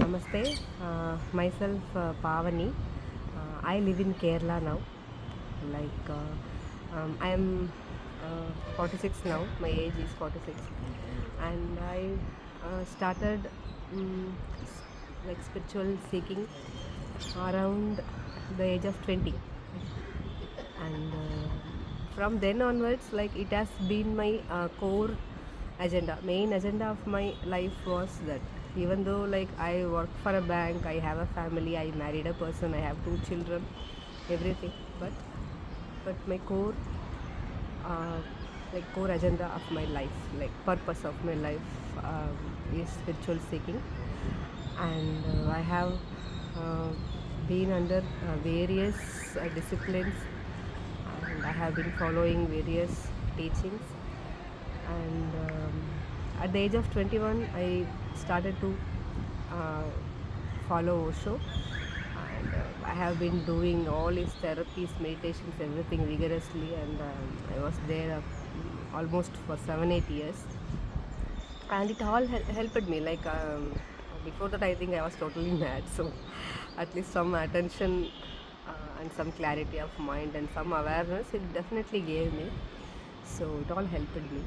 Namaste. Myself Paavni. I live in Kerala now. I am 46 now. My age is 46, and I started spiritual seeking around the age of 20, and from then onwards, like it has been my core agenda. Main agenda of my life was that even though like I work for a bank, I have a family, I married a person, I have two children, everything, but my uh, core agenda of my life, like purpose of my life, is spiritual seeking. And I have uh, been under various disciplines, and I have been following various teachings. And at the age of 21, I started to uh, follow Osho, and I have been doing all his therapies, meditations, everything vigorously, and I was there almost for 7-8 years, and it all helped me. Before that, I think I was totally mad. So at least some attention and some clarity of mind and some awareness it definitely gave me. So it all helped me,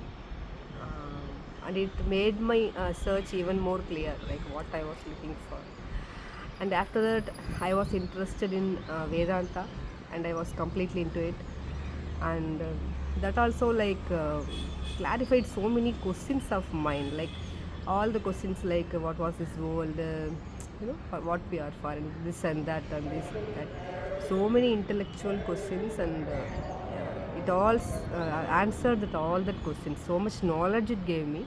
and it made my search even more clear, like what I was looking for. And after that, I was interested in Vedanta, and I was completely into it. And that also clarified so many questions of mine, like all the questions, like what was this world, for what we are for, and this and that and this and that. So many intellectual questions, and it all answered that all that questions. So much knowledge it gave me,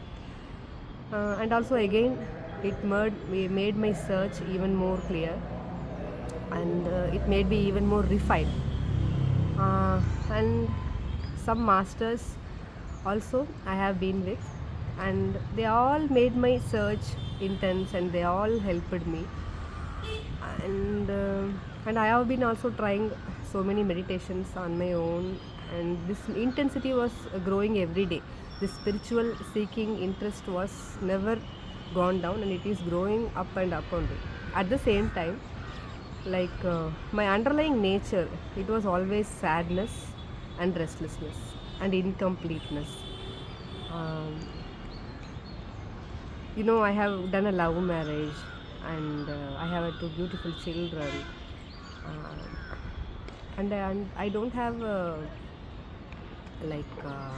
and also again it made my search even more clear, and it made me even more refined. And some masters also I have been with, and they all made my search intense, and they all helped me. And I have been also trying so many meditations on my own, and this intensity was growing every day. The spiritual seeking interest was never gone down, and it is growing up and up only. At the same time, my underlying nature, it was always sadness and restlessness and incompleteness. um, I have done a love marriage, and I have two beautiful children, uh, and I don't have like uh,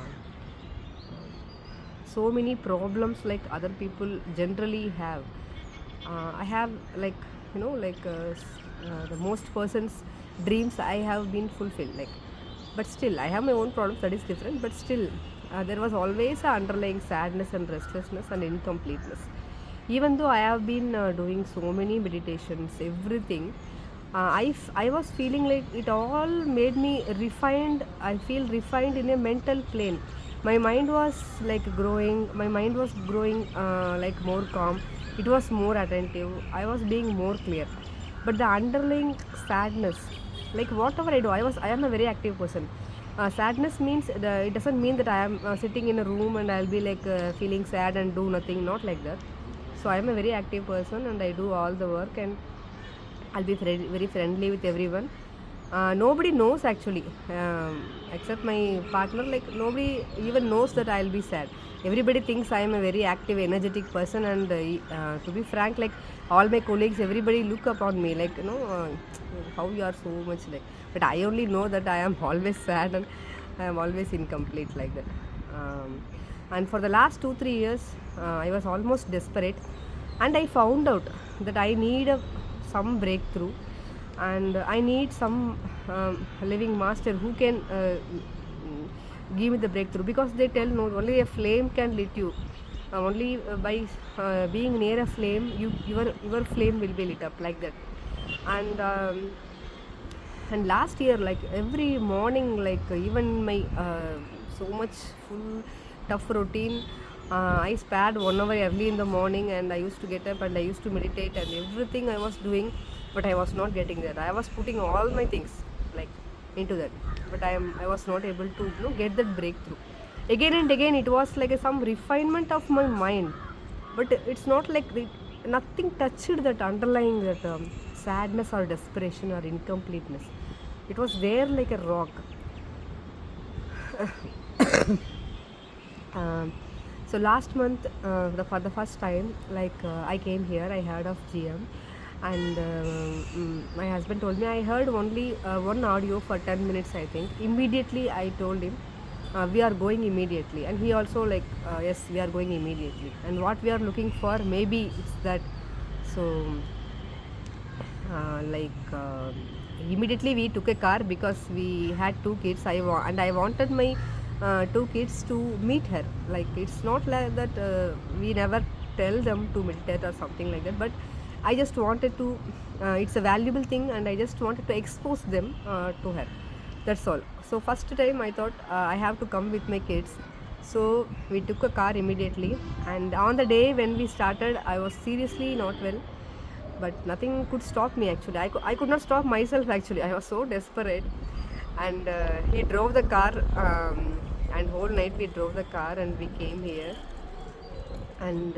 so many problems like other people generally have. I have, the most person's dreams I have been fulfilled, but still I have my own problems, that is different. But still, there was always a underlying sadness and restlessness and incompleteness. Even though I have been doing so many meditations, everything, I was feeling like it all made me refined. I feel refined in a mental plane. My mind was growing, more calm. It was more attentive. I was being more clear. But the underlying sadness, like whatever I do, I am a very active person. Sadness means it doesn't mean that I am sitting in a room and I'll be feeling sad and do nothing, not like that. So I am a very active person, and I do all the work, and I'll be very friendly with everyone. Nobody knows actually, except my partner. Like nobody even knows that I'll be sad. Everybody thinks I am a very active, energetic person, and to be frank, like all my colleagues, everybody look upon me like, how you are so much like. But I only know that I am always sad, and I am always incomplete like that. Um, and for the last 2-3 years, I was almost desperate, and I found out that I need some breakthrough, and I need some living master who can give me the breakthrough, because they tell no, only a flame can lit you. Only by being near a flame, your flame will be lit up like that. And last year, like every morning, even my so much full tough routine, I spared 1 hour early in the morning, and I used to get up and I used to meditate and everything I was doing, but I was not getting that. I was putting all my things like into that, but I was not able to get that breakthrough. Again and again, it was like some refinement of my mind, but it's not like nothing touched that underlying that sadness or desperation or incompleteness. It was there like a rock. Um, so last month, for the first time, I came here, I heard of GM, and my husband told me I heard only one audio for 10 minutes. I think immediately I told him we are going immediately, and he also like yes, we are going immediately. And what we are looking for, maybe it's that. So uh, like uh, immediately we took a car because we had two kids. And I wanted my two kids to meet her. Like it's not like that we never tell them to meditate or something like that, but I just wanted to it's a valuable thing, and I just wanted to expose them to her. That's all. So first time I thought I have to come with my kids. So we took a car immediately, and on the day when we started, I was seriously not well, but nothing could stop me actually. I could not stop myself actually. I was so desperate, and he drove the car, and whole night we drove the car and we came here, and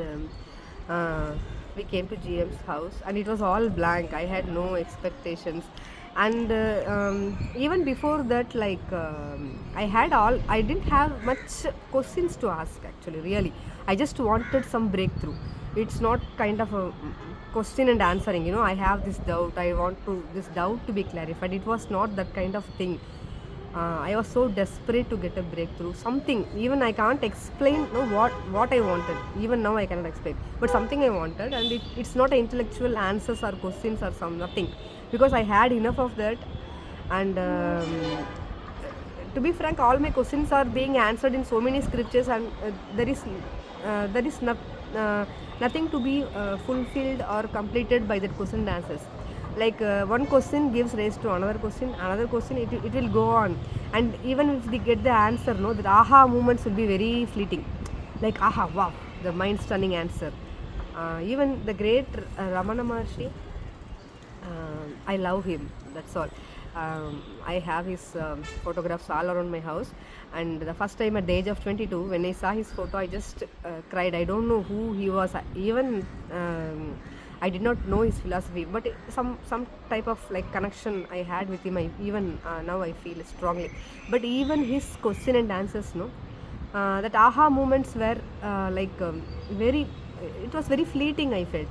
we came to GM's house, and it was all blank. I had no expectations, and even before that, I didn't have much questions to ask actually. Really, I just wanted some breakthrough. It's not kind of a question and answering. I have this doubt. I want to this doubt to be clarified. It was not that kind of thing. I was so desperate to get a breakthrough. Something, even I can't explain what I wanted. Even now I cannot explain. But something I wanted, and it's not intellectual answers or questions or nothing, because I had enough of that. And to be frank, all my questions are being answered in so many scriptures, and there is nothing to be fulfilled or completed by that question and answers. One question gives rise to another question, it will go on. And even if they get the answer, no, the aha moments will be very fleeting. Like aha, wow, the mind stunning answer. Even the great Ramana Maharshi, I love him. That's all. I have his photographs all around my house. And the first time at the age of 22, when I saw his photo, I just cried. I don't know who he was. Even I did not know his philosophy, but some type of like connection I had with him. Even now I feel strongly. But even his question and answers, no, that aha moments were very. It was very fleeting. I felt.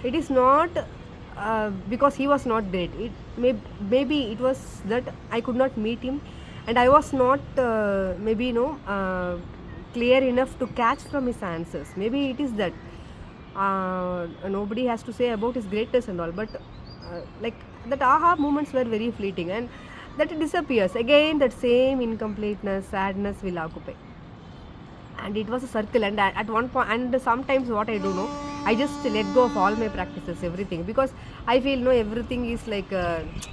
It is not because he was not great. Maybe it was that I could not meet him, and I was not clear enough to catch from his answers. Maybe it is that nobody has to say about his greatness and all, but like that aha moments were very fleeting, and that disappears again. That same incompleteness, sadness will occupy, and it was a circle. And at one point, and sometimes what I do know, I just let go of all my practices, everything, because I feel no, everything is like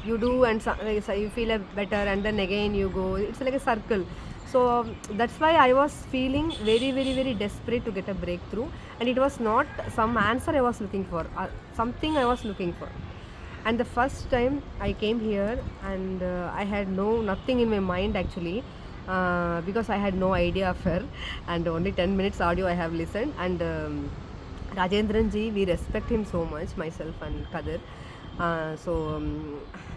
you do, and so you feel better, and then again you go. It's like a circle. So that's why I was feeling very, very, very desperate to get a breakthrough, and it was not some answer I was looking for, something I was looking for. And the first time I came here, and I had nothing in my mind actually, because I had no idea of her, and only 10 minutes audio I have listened. And Rajendran ji, we respect him so much, myself and Kadir.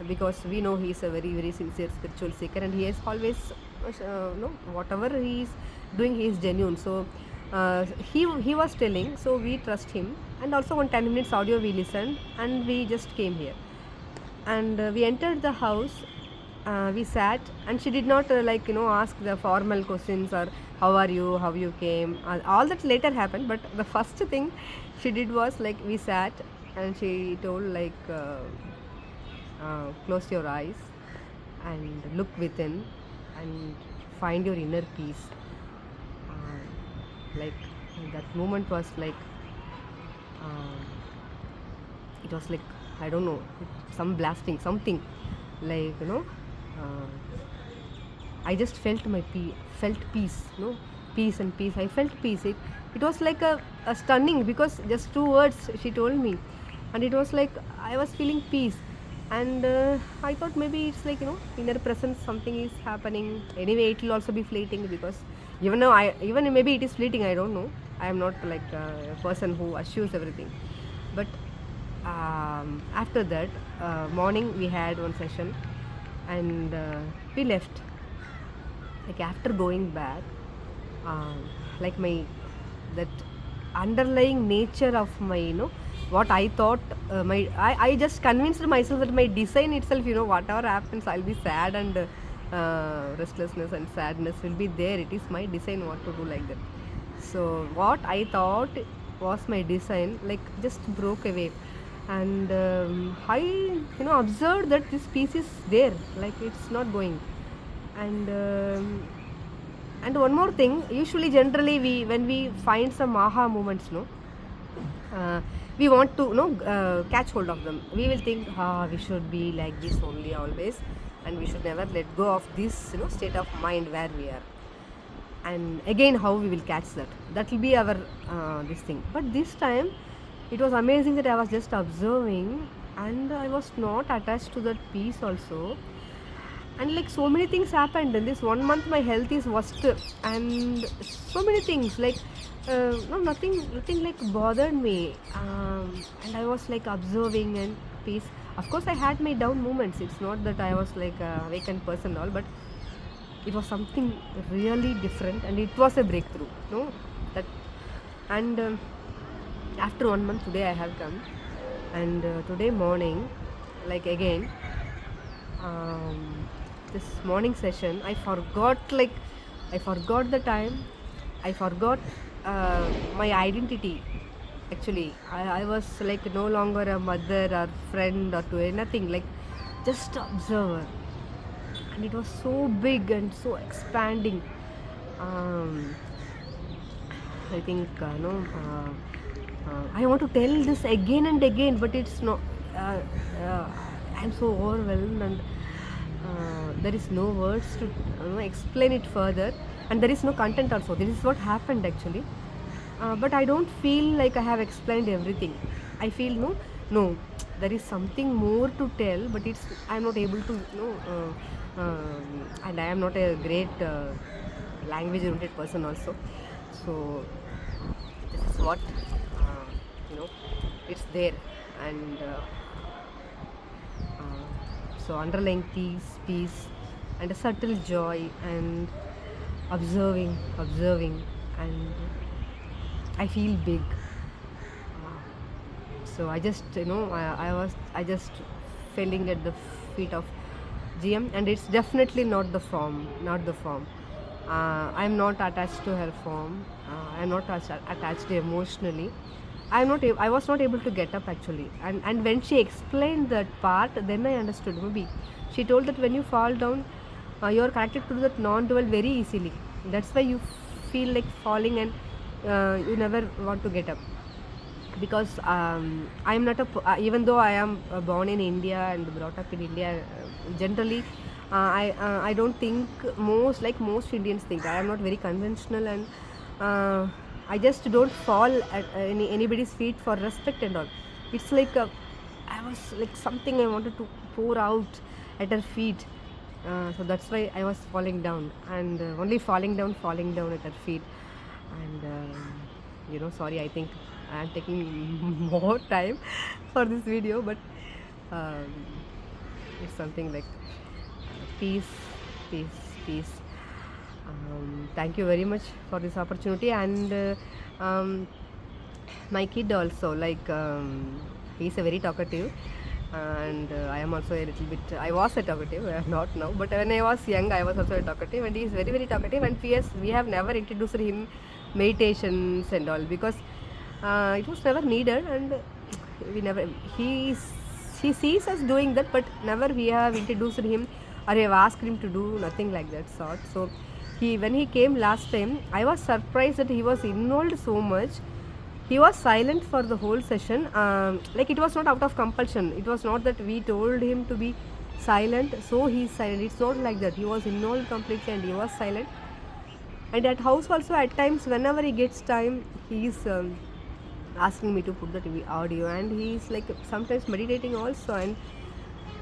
Because we know he is a very, very sincere spiritual seeker, and he is always, whatever he is doing, he is genuine. So he was telling, so we trust him. And also on 10 minutes audio we listened, and we just came here. And we entered the house. We sat, and she did not ask the formal questions or how are you, how you came. All that later happened, but the first thing she did was like we sat, and she told close your eyes and look within and find your inner peace. Like that moment was like it was like, I don't know, some blasting something, like I just felt peace, peace and peace. I felt peace. It was like a stunning, because just 2 words she told me, and it was like I was feeling peace. And I thought maybe it's like inner presence, something is happening. Anyway, it will also be fleeting, because even maybe it is fleeting, I don't know. I am not like a person who assures everything. But after that, morning we had one session, and we left. Like after going back, uh, like my that underlying nature of my, what I thought, I just convinced myself that my design itself, whatever happens, I'll be sad, and restlessness and sadness will be there. It is my design what to do, like that. So what I thought was my design, like, just broke away. And I, observed that this piece is there, like it's not going. And and one more thing, usually generally we, when we find some aha moments, uh, we want to, catch hold of them. We will think, we should be like this only always, and we should never let go of this, state of mind where we are. And again, how we will catch that, that will be our this thing. But this time it was amazing that I was just observing, and I was not attached to that piece also. And like so many things happened in this 1 month. My health is worst, and so many things, like no, nothing like bothered me. And I was like observing and peace. Of course I had my down moments, it's not that I was like a vacant person all, but it was something really different, and it was a breakthrough, that. And after 1 month, today I have come, and today morning, like again, this morning session, I forgot the time. I forgot my identity. Actually, I was like no longer a mother or friend or to nothing, like just observer. And it was so big and so expanding. um, I think I want to tell this again and again, but it's not. Uh, uh, I'm so overwhelmed, and there is no words to explain it further, and there is no content also. This is what happened actually. But I don't feel like I have explained everything. I feel no, there is something more to tell, but I'm not able to, and I am not a great language-oriented person also. So this is what, it's there. And so underlying peace, and a subtle joy, and observing, and I feel big. So I just, I just falling at the feet of GM, and it's definitely not the form. I'm not attached to her form. I'm not attached emotionally. I was not able to get up actually. And when she explained that part, then I understood. Maybe she told that when you fall down, you are connected to that non-dual very easily. That's why you feel like falling, and you never want to get up. Because I am not even though I am born in India and brought up in India, generally I don't think most Indians think. I am not very conventional, and I just don't fall at anybody's feet for respect and all. It's like I was like something I wanted to pour out at her feet. So that's why I was falling down, and only falling down at her feet. And sorry, I think I am taking more time for this video, but um, it's something like peace. Thank you very much for this opportunity. And my kid also, like, he's a very talkative, and I am also a little bit. I was a talkative, not now, but when I was young, I was also a talkative, and he is very, very talkative. And we have never introduced him meditations and all, because it was never needed, and we never. He sees us doing that, but never we have introduced him or have asked him to do nothing like that sort. So when he came last time, I was surprised that he was involved so much. He was silent for the whole session. Like, it was not out of compulsion. It was not that we told him to be silent, so he's silent. It's not like that. He was involved completely, and he was silent. And at house also, at times, whenever he gets time, he's asking me to put that audio, and he's like sometimes meditating also. And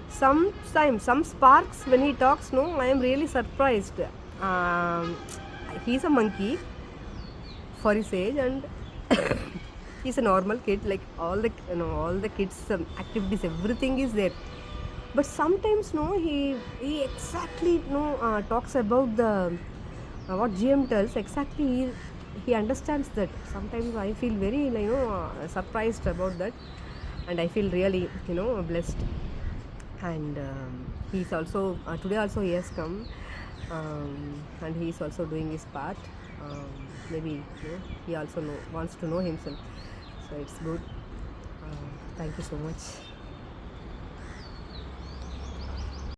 sometimes some sparks when he talks, I am really surprised. He's a monkey. for his age, and he's a normal kid, like all the kids activities, everything is there. But sometimes no, he exactly talks about the what GM tells exactly. He understands that. Sometimes I feel very surprised about that, and I feel really blessed. And he's also today also he has come, and he's also doing his part. Maybe he also wants to know himself, so it's good. Thank you so much.